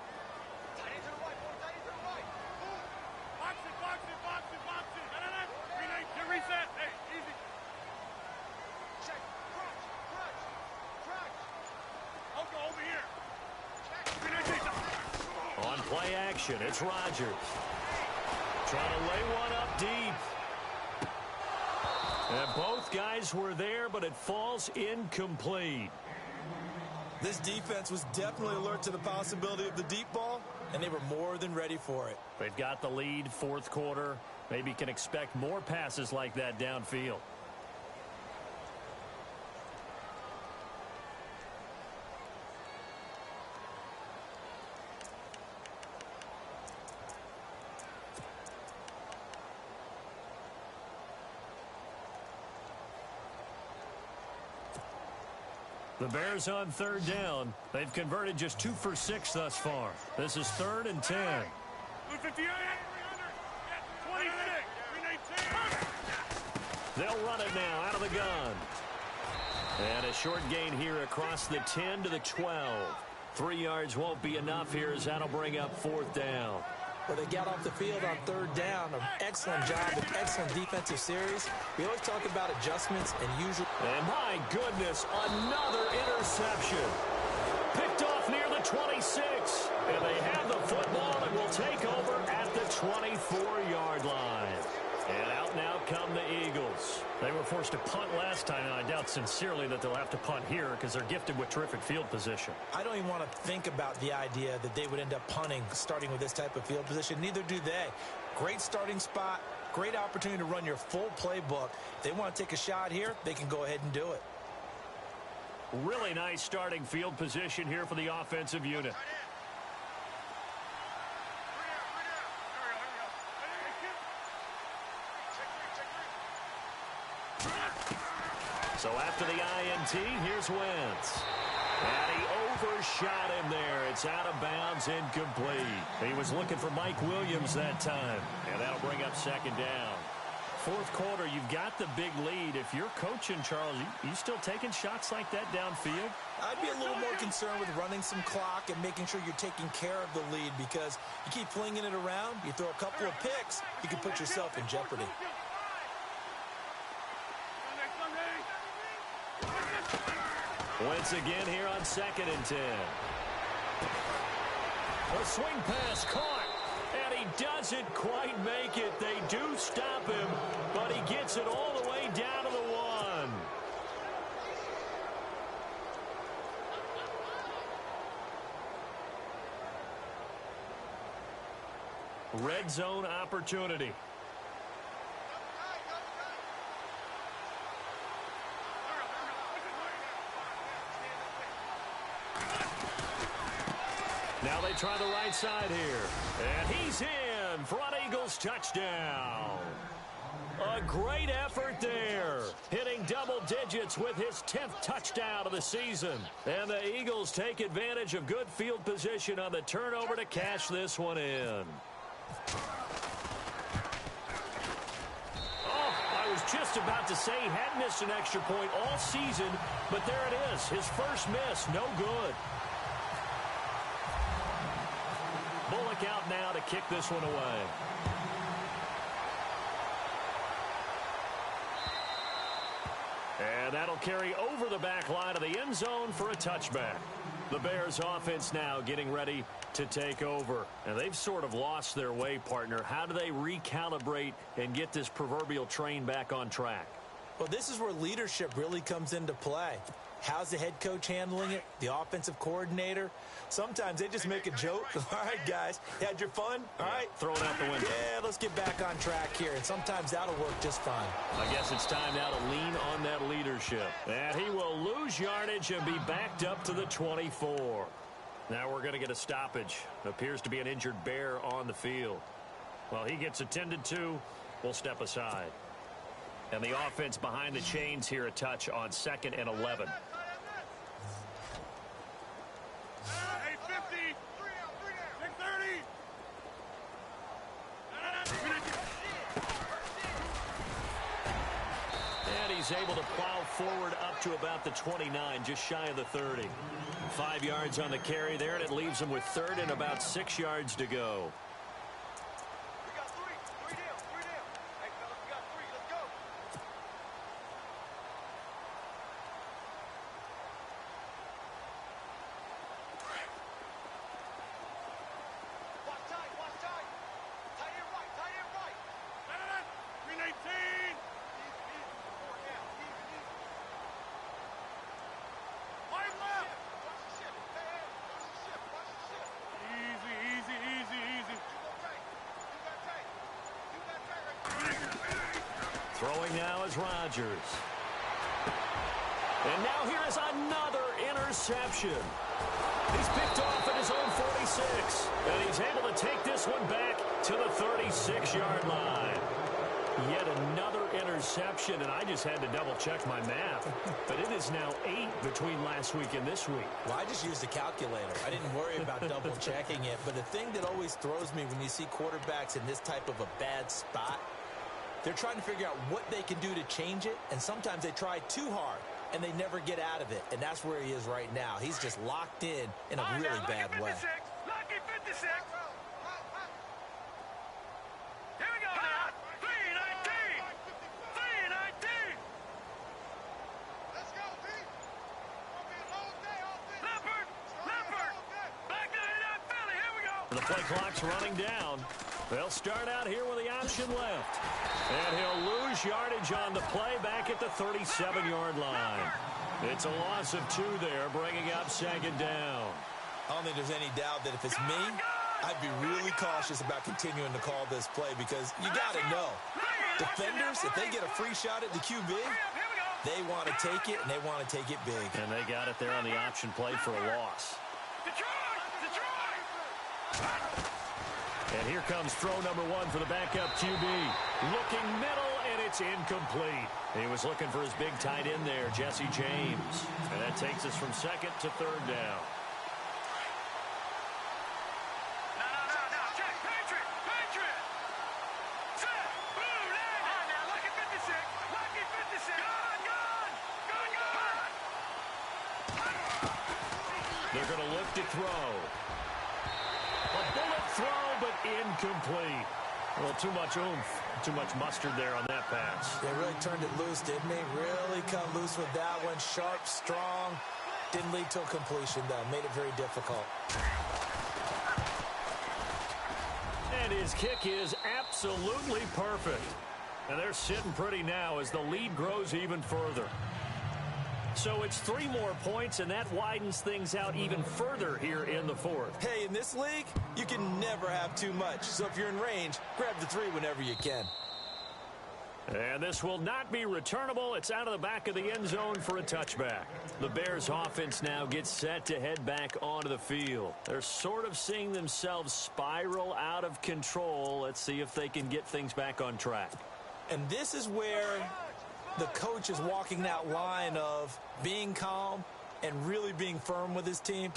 On play action, it's Rodgers. Trying to lay one up deep. And both guys were there, but it falls incomplete. This defense was definitely alert to the possibility of the deep ball, and they were more than ready for it. They've got the lead, fourth quarter. Maybe can expect more passes like that downfield. The Bears on third down. They've converted just 2 for 6 thus far. This is 3rd and 10. They'll run it now out of the gun. And a short gain here across the 10 to the 12. 3 yards won't be enough here as that'll bring up 4th down. Well, they got off the field on third down. An excellent job, an excellent defensive series. We always talk about adjustments and usually. And my goodness, another interception. Picked off near the 26. And they have the football and will take over at the 24-yard line. And out now come the Eagles. They were forced to punt last time, and I doubt sincerely that they'll have to punt here because they're gifted with terrific field position. I don't even want to think about the idea that they would end up punting starting with this type of field position. Neither do they. Great starting spot, great opportunity to run your full playbook. If they want to take a shot here, they can go ahead and do it. Really nice starting field position here for the offensive unit. So after the INT, here's Wentz. And he overshot him there. It's out of bounds, incomplete. He was looking for Mike Williams that time. And that'll bring up 2nd down. Fourth quarter, you've got the big lead. If you're coaching, Charles, you still taking shots like that downfield? I'd be a little more concerned with running some clock and making sure you're taking care of the lead, because you keep flinging it around, you throw a couple of picks, you can put yourself in jeopardy. Once again here on 2nd and 10. A swing pass caught, and he doesn't quite make it. They do stop him, but he gets it all the way down to the 1. Red zone opportunity. Now they try the right side here. And he's in. Front Eagles touchdown. A great effort there. Hitting double digits with his 10th touchdown of the season. And the Eagles take advantage of good field position on the turnover to cash this one in. Oh, I was just about to say he had missed an extra point all season, but there it is. His first miss, no good. Bullock out now to kick this one away. And that'll carry over the back line of the end zone for a touchback. The Bears offense now getting ready to take over. And they've sort of lost their way, partner. How do they recalibrate and get this proverbial train back on track? Well, this is where leadership really comes into play. How's the head coach handling it? The offensive coordinator? Sometimes they just make a joke. All right, guys, you had your fun? All right. Throw it out the window. Yeah, let's get back on track here. And sometimes that'll work just fine. I guess it's time now to lean on that leadership. And he will lose yardage and be backed up to the 24. Now we're going to get a stoppage. Appears to be an injured Bear on the field. Well, he gets attended to. We'll step aside. And the offense behind the chains here, a touch on 2nd and 11. Hey, 50. 630. And he's able to plow forward up to about the 29, just shy of the 30. 5 yards on the carry there, and it leaves him with 3rd and about 6 yards to go. Throwing now is Rodgers. And now here is another interception. He's picked off at his own 46. And he's able to take this one back to the 36-yard line. Yet another interception, and I just had to double-check my math. But it is now 8 between last week and this week. Well, I just used a calculator. I didn't worry about double-checking it. But the thing that always throws me when you see quarterbacks in this type of a bad spot, they're trying to figure out what they can do to change it, and sometimes they try too hard, and they never get out of it. And that's where he is right now. He's just locked in a really bad way. Lucky 56. Here we go now. 319. 319. Let's go, T. Leopard. Back to the Philly. Here we go. The play clock's running down. They'll start out here with the option left. And he'll lose yardage on the play back at the 37-yard line. It's a loss of 2 there, bringing up second down. I don't think there's any doubt that if it's me, I'd be really cautious about continuing to call this play because you got to know. Defenders, if they get a free shot at the QB, they want to take it, and they want to take it big. And they got it there on the option play for a loss. And here comes throw number 1 for the backup QB. Looking middle, and it's incomplete. He was looking for his big tight end there, Jesse James. And that takes us from second to third down. No. Check. Patriot. Set. Boom. Now, lucky 56. Lucky 56. Gone. They're going to look to throw. A bullet throw, but incomplete. Well, too much oomph, too much mustard there on that pass. They really turned it loose, didn't they? Really come loose with that one. Sharp, strong. Didn't lead to a completion, though. Made it very difficult. And his kick is absolutely perfect. And they're sitting pretty now as the lead grows even further. So it's 3 more points, and that widens things out even further here in the fourth. Hey, in this league, you can never have too much. So if you're in range, grab the 3 whenever you can. And this will not be returnable. It's out of the back of the end zone for a touchback. The Bears offense now gets set to head back onto the field. They're sort of seeing themselves spiral out of control. Let's see if they can get things back on track. And this is where the coach is walking that line of being calm and really being firm with his team.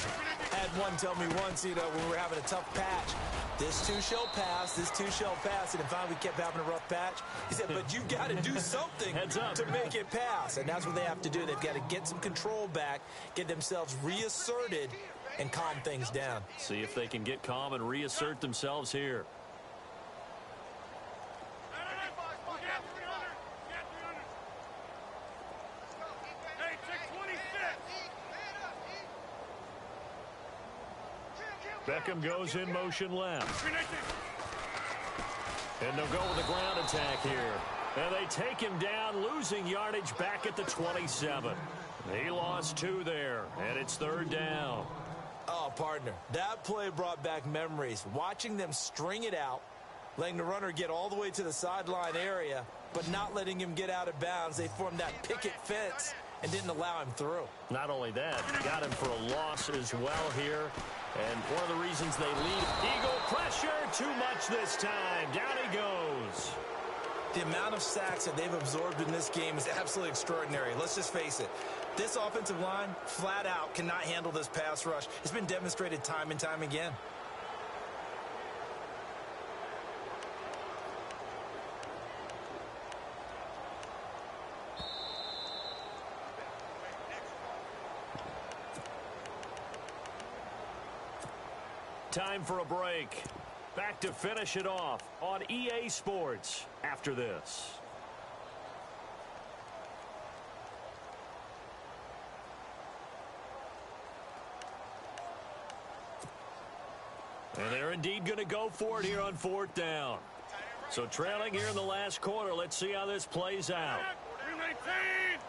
I had one tell me once, when we were having a tough patch, this too shall pass, this too shall pass. And finally we kept having a rough patch. He said, but you got to do something to make it pass. And that's what they have to do. They've got to get some control back, get themselves reasserted, and calm things down. See if they can get calm and reassert themselves here. Beckham goes in motion left. And they'll go with a ground attack here. And they take him down, losing yardage back at the 27. He lost 2 there, and it's third down. Oh, partner, that play brought back memories. Watching them string it out, letting the runner get all the way to the sideline area, but not letting him get out of bounds. They formed that picket fence and didn't allow him through. Not only that, got him for a loss as well here. And one of the reasons they lead, Eagle pressure, too much this time. Down he goes. The amount of sacks that they've absorbed in this game is absolutely extraordinary. Let's just face it. This offensive line, flat out, cannot handle this pass rush. It's been demonstrated time and time again. Time for a break. Back to finish it off on EA Sports after this. And they're indeed going to go for it here on fourth down. So trailing here in the last quarter. Let's see how this plays out. 319.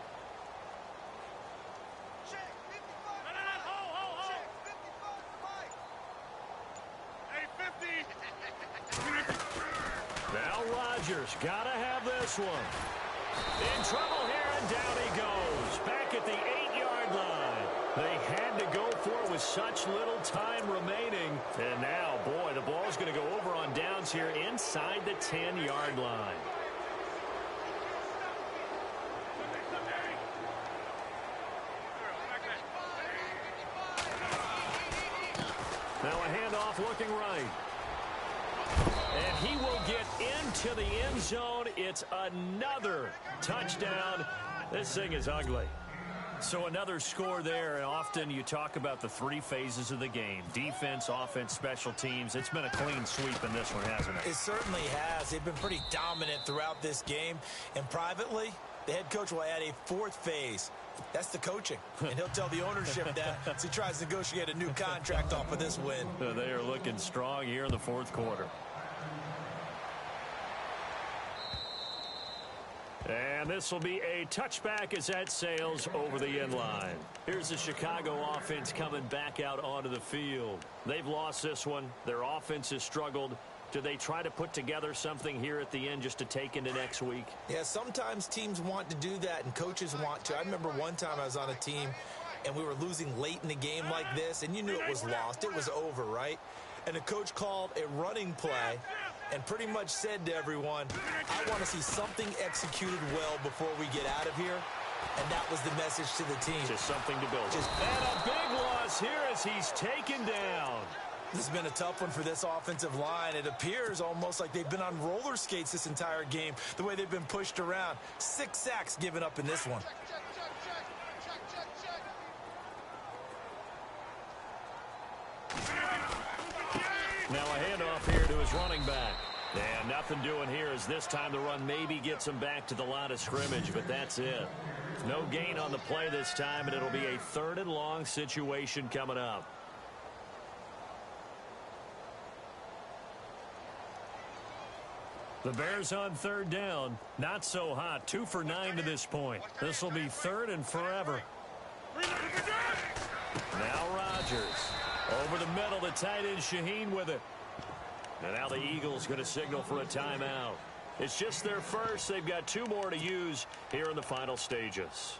Now Rodgers got to have this one. In trouble here, and down he goes. Back at the 8-yard line. They had to go for it with such little time remaining. And now, boy, the ball's going to go over on downs here inside the 10-yard line. Now a handoff looking right. And he will get into the end zone. It's another touchdown. This thing is ugly. So another score there, and often you talk about the three phases of the game. Defense, offense, special teams. It's been a clean sweep in this one, hasn't it? It certainly has. They've been pretty dominant throughout this game. And privately, the head coach will add a fourth phase. That's the coaching. And he'll tell the ownership that as he tries to negotiate a new contract off of this win. They are looking strong here in the fourth quarter. And this will be a touchback as that sails over the end line. Here's the Chicago offense coming back out onto the field. They've lost this one. Their offense has struggled. Do they try to put together something here at the end just to take into next week? Yeah, sometimes teams want to do that and coaches want to. I remember one time I was on a team and we were losing late in the game like this, and you knew it was lost. It was over, right? And the coach called a running play and pretty much said to everyone, I want to see something executed well before we get out of here. And that was the message to the team. Just something to build. And a big loss here as he's taken down. This has been a tough one for this offensive line. It appears almost like they've been on roller skates this entire game, the way they've been pushed around. 6 sacks given up in this one. Now a handoff here to his running back. And nothing doing here as this time the run maybe gets him back to the line of scrimmage, but that's it. No gain on the play this time, and it'll be a 3rd and long situation coming up. The Bears on 3rd down. Not so hot. 2 for 9 to this point. This will be 3rd and forever. Now Rodgers. Over the middle, the tight end Shaheen with it. And now the Eagles going to signal for a timeout. It's just their first. They've got 2 more to use here in the final stages.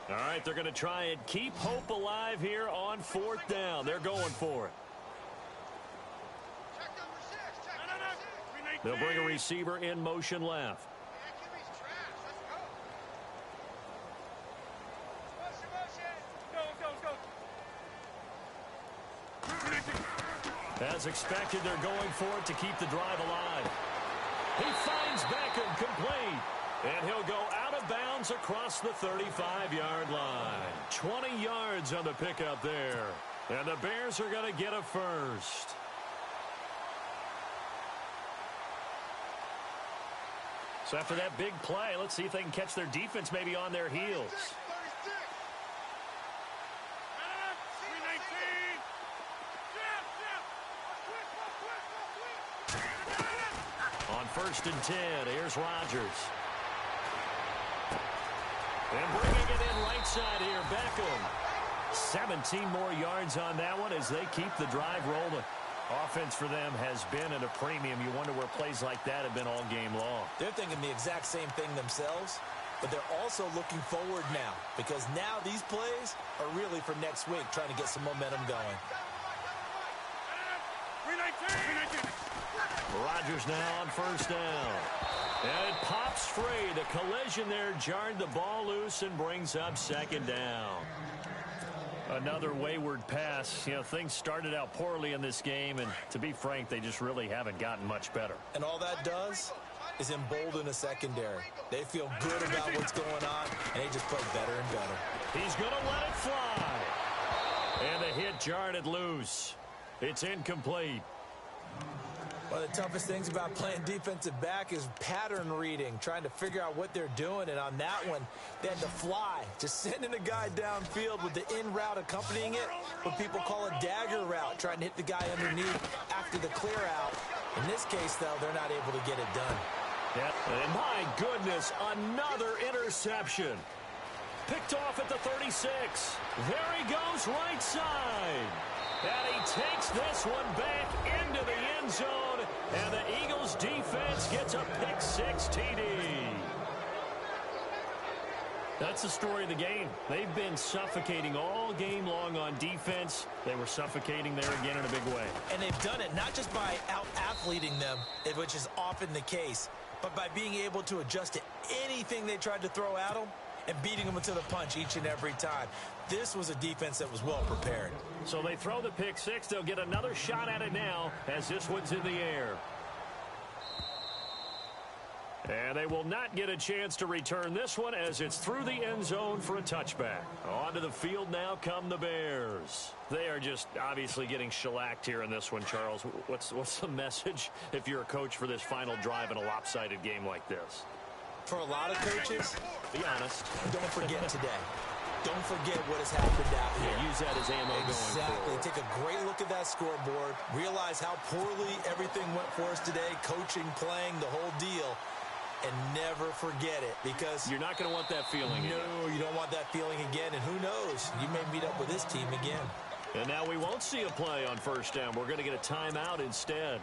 All right, they're going to try and keep hope alive here on 4th down. They're going for it. They'll bring a receiver in motion left. As expected, they're going for it to keep the drive alive. He finds Beckham complete. And he'll go out of bounds across the 35-yard line. 20 yards on the pickup there. And the Bears are going to get a first. So after that big play, let's see if they can catch their defense maybe on their heels. On 1st and 10, here's Rodgers. And bringing it in right side here, Beckham. 17 more yards on that one as they keep the drive rolling. Offense for them has been at a premium. You wonder where plays like that have been all game long. They're thinking the exact same thing themselves, but they're also looking forward now because now these plays are really for next week, trying to get some momentum going. Rodgers now on 1st down. And it pops free. The collision there jarred the ball loose and brings up 2nd down. Another wayward pass. You know, things started out poorly in this game, and to be frank, they just really haven't gotten much better. And all that does is embolden a secondary. They feel good about what's going on, and they just play better and better. He's going to let it fly. And the hit jarred it loose. It's incomplete. One of the toughest things about playing defensive back is pattern reading, trying to figure out what they're doing. And on that one, they had to fly, just sending a guy downfield with the in route accompanying it, what people call a dagger route, trying to hit the guy underneath after the clear out. In this case, though, they're not able to get it done. Yeah, and my goodness, another interception. Picked off at the 36. There he goes right side. And he takes this one back into the end zone. And the Eagles defense gets a pick six TD. That's the story of the game. They've been suffocating all game long on defense. They were suffocating there again in a big way. And they've done it not just by out-athleting them, which is often the case, but by being able to adjust to anything they tried to throw at them and beating them to the punch each and every time. This was a defense that was well prepared. So they throw the pick six. They'll get another shot at it now as this one's in the air. And they will not get a chance to return this one as it's through the end zone for a touchback. Onto the field now come the Bears. They are just obviously getting shellacked here in this one, Charles. What's the message if you're a coach for this final drive in a lopsided game like this? For a lot of coaches, be honest, don't forget today. Don't forget what has happened out here. Yeah, use that as ammo going forward. Take a great look at that scoreboard. Realize how poorly everything went for us today. Coaching, playing, the whole deal. And never forget it, because you're not going to want that feeling again. No, you don't want that feeling again. And who knows? You may meet up with this team again. And now we won't see a play on first down. We're going to get a timeout instead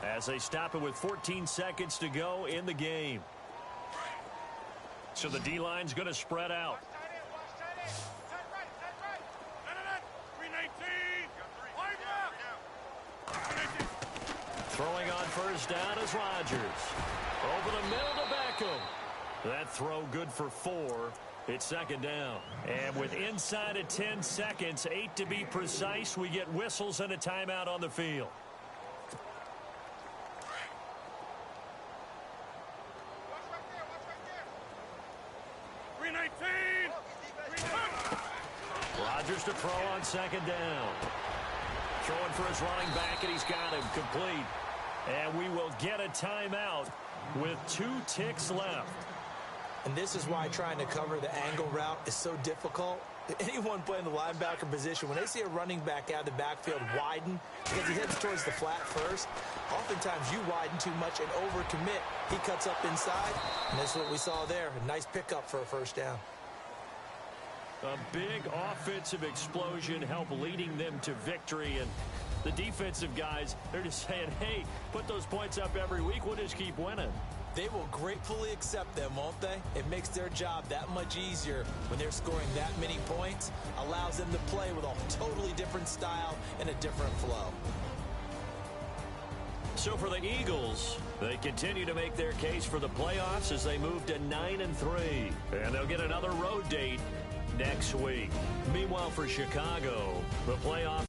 as they stop it with 14 seconds to go in the game. So the D-line's going to spread out. Throwing on first down is Rodgers. Over the middle to Beckham. That throw good for 4. It's second down. And with inside of 10 seconds, 8 to be precise, we get whistles and a timeout on the field. Rodgers to throw on second down. Throwing for his running back, and he's got him complete. And we will get a timeout with 2 ticks left. And this is why trying to cover the angle route is so difficult. Anyone playing the linebacker position, when they see a running back out of the backfield widen because he heads towards the flat first, oftentimes you widen too much and overcommit. He cuts up inside, and that's what we saw there. A nice pickup for a first down. A big offensive explosion helped leading them to victory. And the defensive guys, they're just saying, hey, put those points up every week. We'll just keep winning. They will gratefully accept them, won't they? It makes their job that much easier when they're scoring that many points. Allows them to play with a totally different style and a different flow. So for the Eagles, they continue to make their case for the playoffs as they move to 9-3. And they'll get another road date next week. Meanwhile, for Chicago, the playoff